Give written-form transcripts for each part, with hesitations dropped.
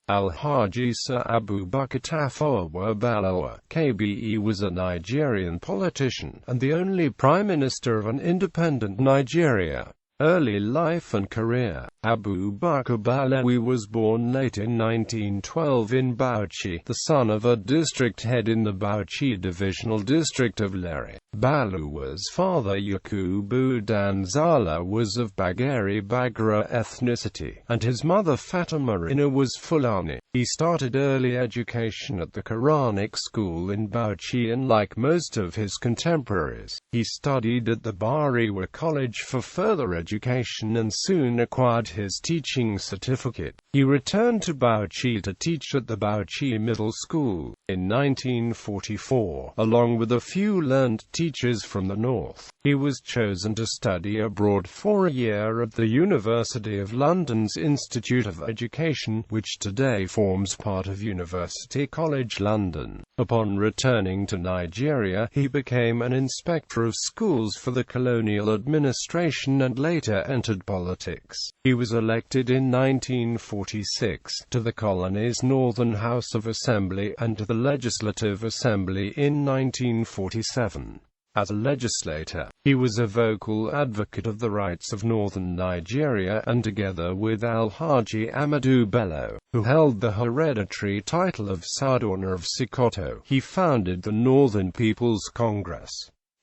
Alhaji Sir Abubakar Tafawa Balewa, KBE, was a Nigerian politician, and the only Prime Minister of an independent Nigeria. Early life and career. Abubakar Balewa was born late in 1912 in Bauchi, the son of a district head in the Bauchi divisional district of Lere. Balewa's father Yakubu Danzala was of Bagra ethnicity, and his mother Fatima Rina was Fulani. He started early education at the Quranic school in Bauchi, and like most of his contemporaries, he studied at the Bariwa College for further education and soon acquired his teaching certificate. He returned to Bauchi to teach at the Bauchi Middle School in 1944, along with a few learned teachers from the north. He was chosen to study abroad for a year at the University of London's Institute of Education, which today forms part of University College London. Upon returning to Nigeria, he became an inspector of schools for the colonial administration and later entered politics. He was elected in 1946 to the colony's Northern House of Assembly and to the Legislative Assembly in 1947. As a legislator, he was a vocal advocate of the rights of northern Nigeria, and together with Alhaji Amadu Bello, who held the hereditary title of Sardauna of Sokoto, he founded the Northern People's Congress.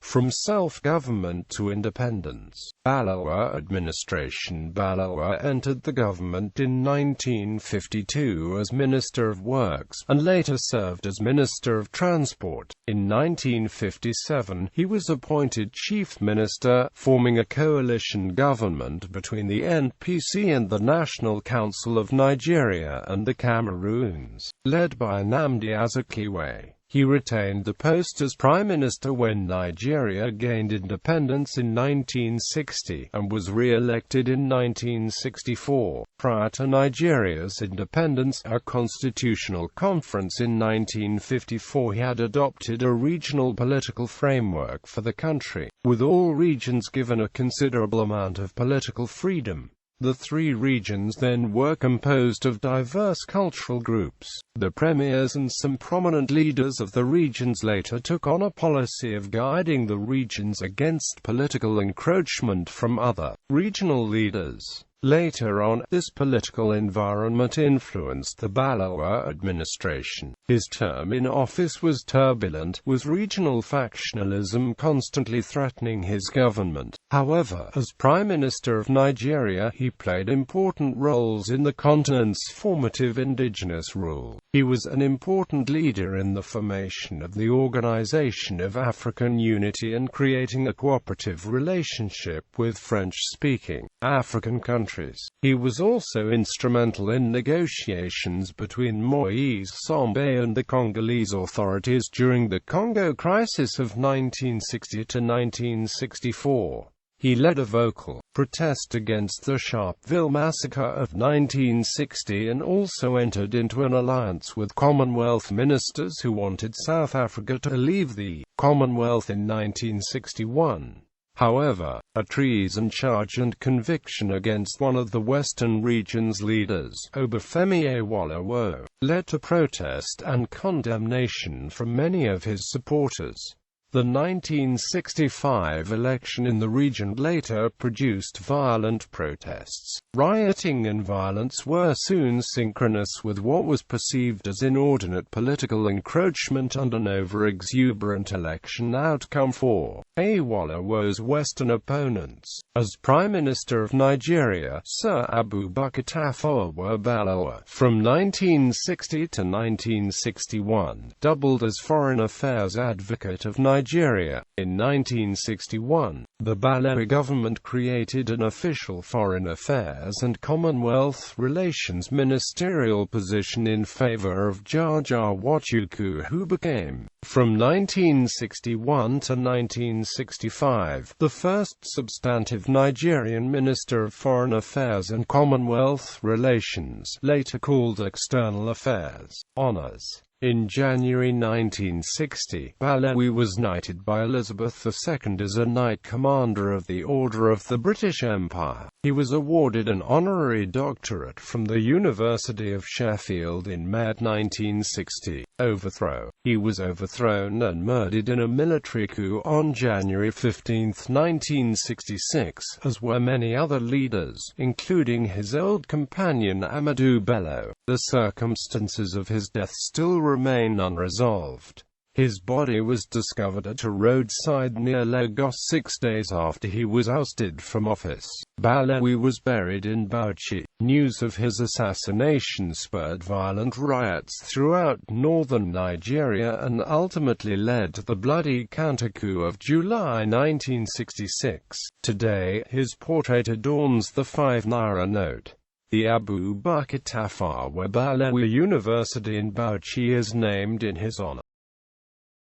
From self-government to independence. Balewa administration. Balewa entered the government in 1952 as Minister of Works, and later served as Minister of Transport. In 1957, he was appointed Chief Minister, forming a coalition government between the NPC and the National Council of Nigeria and the Cameroons, led by Nnamdi Azikiwe. He retained the post as Prime Minister when Nigeria gained independence in 1960, and was re-elected in 1964. Prior to Nigeria's independence, a constitutional conference in 1954, he had adopted a regional political framework for the country, with all regions given a considerable amount of political freedom. The three regions then were composed of diverse cultural groups. The premiers and some prominent leaders of the regions later took on a policy of guiding the regions against political encroachment from other regional leaders. Later on, this political environment influenced the Balewa administration. His term in office was turbulent, with regional factionalism constantly threatening his government. However, as Prime Minister of Nigeria, he played important roles in the continent's formative indigenous rule. He was an important leader in the formation of the Organization of African Unity and creating a cooperative relationship with French-speaking African countries. He was also instrumental in negotiations between Moise Tshombe and the Congolese authorities during the Congo crisis of 1960 to 1964. He led a vocal protest against the Sharpeville massacre of 1960 and also entered into an alliance with Commonwealth ministers who wanted South Africa to leave the Commonwealth in 1961. However, a treason charge and conviction against one of the Western region's leaders, Obafemi Awolowo, led to protest and condemnation from many of his supporters. The 1965 election in the region later produced violent protests. Rioting and violence were soon synchronous with what was perceived as inordinate political encroachment and an over-exuberant election outcome for Awolowo's Western opponents. As Prime Minister of Nigeria, Sir Abubakar Tafawa Balewa, from 1960 to 1961, doubled as Foreign Affairs Advocate of Nigeria. In 1961, the Balewa government created an official Foreign Affairs and Commonwealth Relations ministerial position in favor of Jaja Nwachukwu, who became, from 1961 to 1965, the first substantive Nigerian Minister of Foreign Affairs and Commonwealth Relations, later called External Affairs. Honors. In January 1960, Balewa was knighted by Elizabeth II as a Knight Commander of the Order of the British Empire. He was awarded an honorary doctorate from the University of Sheffield in May 1960. Overthrow. He was overthrown and murdered in a military coup on January 15, 1966, as were many other leaders, including his old companion Amadou Bello. The circumstances of his death still remain unresolved. His body was discovered at a roadside near Lagos 6 days after he was ousted from office. Balewa was buried in Bauchi. News of his assassination spurred violent riots throughout northern Nigeria and ultimately led to the bloody counter-coup of July 1966. Today, his portrait adorns the 5 naira note. The Abubakar Tafawa Balewa University in Bauchi is named in his honor.